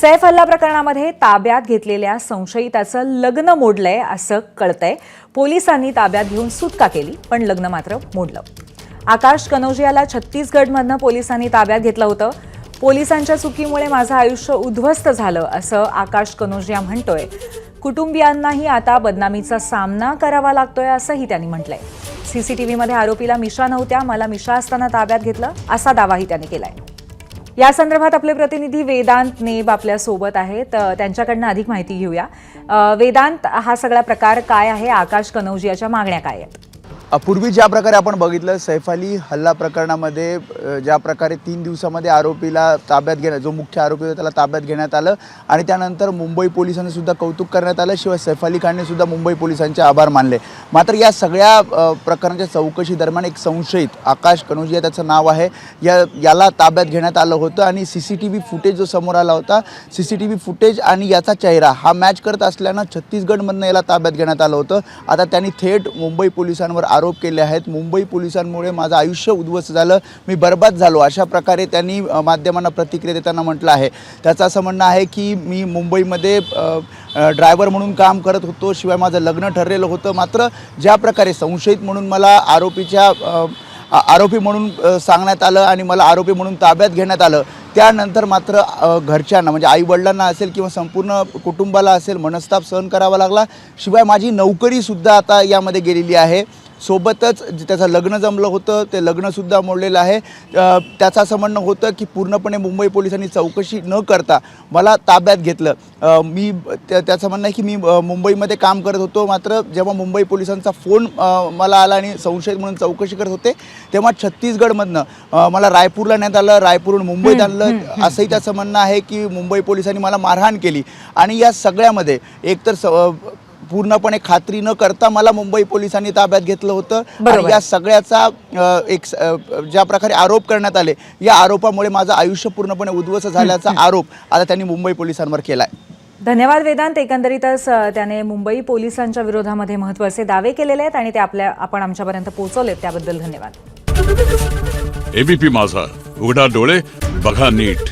सैफ हल्ला प्रकरणामध्ये ताब्यात घेतलेल्या संशयिताचं लग्न मोडलंय असं कळतंय। पोलिसांनी ताब्यात घेऊन सुटका केली, पण लग्न मात्र मोडलं। आकाश कनौजियाला छत्तीसगडमधनं पोलिसांनी ताब्यात घेतलं होतं। पोलिसांच्या चुकीमुळे माझं आयुष्य उद्ध्वस्त झालं असं आकाश कनौजिया म्हणतोय। कुटुंबियांनाही आता बदनामीचा सामना करावा लागतोय असंही त्यांनी म्हटलंय। सीसीटीव्हीमध्ये आरोपीला मिशा नव्हत्या, मला मिशा असताना ताब्यात घेतलं असा दावाही त्यांनी केलाय। या संदर्भात आपले प्रतिनिधी वेदांत नेब आपल्या सोबत आहेत, त्यांच्याकडनं अधिक माहिती घेऊया। वेदांत, हा सगळा प्रकार काय आहे? आकाश कनौजियाच्या मागण्या काय आहेत? पूर्वी ज्या प्रकारे आपण बघितलं सैफ अली हल्ला प्रकरणामध्ये ज्या प्रकारे 3 दिवसामध्ये आरोपीला ताब्यात घेण्यात, जो मुख्य आरोपी होता त्याला ताब्यात घेण्यात आलं आणि त्यानंतर मुंबई पोलिसांनी सुद्धा कौतुक करण्यात आलं। शिवाय सैफ अली खानने सुद्धा मुंबई पोलिसांचे आभार मानले। मात्र या सगळ्या प्रकरणाच्या चौकशी दरम्यान एक संशयित आकाश कनौजिया त्याचं नाव आहे, याला ताब्यात घेण्यात आलं होतं आणि सीसीटीव्ही फुटेज जो समोर आला होता, सीसीटीव्ही फुटेज आणि याचा चेहरा हा मॅच करत असल्यानं छत्तीसगडमधनं याला ताब्यात घेण्यात आलं होतं। आता त्यांनी थेट मुंबई पोलिसांवर आरोप केले आहेत। मुंबई पोलिसांमुळे माझं आयुष्य उद्ध्वस्त झालं, मी बर्बाद झालो, अशा प्रकारे त्यांनी माध्यमांना प्रतिक्रिया देताना म्हटलं आहे। त्याचं असं म्हणणं आहे की मी मुंबईमध्ये ड्रायव्हर म्हणून काम करत होतो, शिवाय माझं लग्न ठरलेलं होतं। मात्र ज्या प्रकारे संशयित म्हणून मला आरोपी म्हणून सांगण्यात आलं आणि मला आरोपी म्हणून ताब्यात घेण्यात आलं, त्यानंतर मात्र घरच्यांना म्हणजे आईवडिलांना असेल किंवा संपूर्ण कुटुंबाला असेल मनस्ताप सहन करावा लागला। शिवाय माझी नोकरीसुद्धा आता यामध्ये गेलेली आहे। सोबतच त्याचं लग्न जमलं होतं, ते लग्नसुद्धा मोडलेलं आहे। त्याचं असं म्हणणं होतं की पूर्णपणे मुंबई पोलिसांनी चौकशी न करता मला ताब्यात घेतलं। त्याचं म्हणणं आहे की मी मुंबईमध्ये काम करत होतो, मात्र जेव्हा मुंबई पोलिसांचा फोन मला आला आणि संशयित म्हणून चौकशी करत होते, तेव्हा छत्तीसगडमधनं मला रायपूरला नेण्यात आलं, रायपूरहून मुंबईत आणलं असंही त्याचं म्हणणं आहे की मुंबई पोलिसांनी मला मारहाण केली। आणि या सगळ्यामध्ये एकतर पूर्णपणे खात्री न करता मला मुंबई पोलिसांनी ताब्यात घेतलं होतं आणि या सगळ्याचा ज्या प्रकारे आरोप करण्यात आले, या आरोपामुळे माझं आयुष्य पूर्णपणे उद्ध्वस्त झाल्याचा आरोप आता त्यांनी मुंबई पोलिसांवर केलाय। धन्यवाद वेदांत। एकंदरीतच त्याने मुंबई पोलिसांच्या विरोधामध्ये महत्त्वाचे दावे केलेले आहेत आणि ते आपण आमच्यापर्यंत पोहोचवलेत, त्याबद्दल धन्यवाद। एबीपी माझा, उघडा डोळे बघा नीट।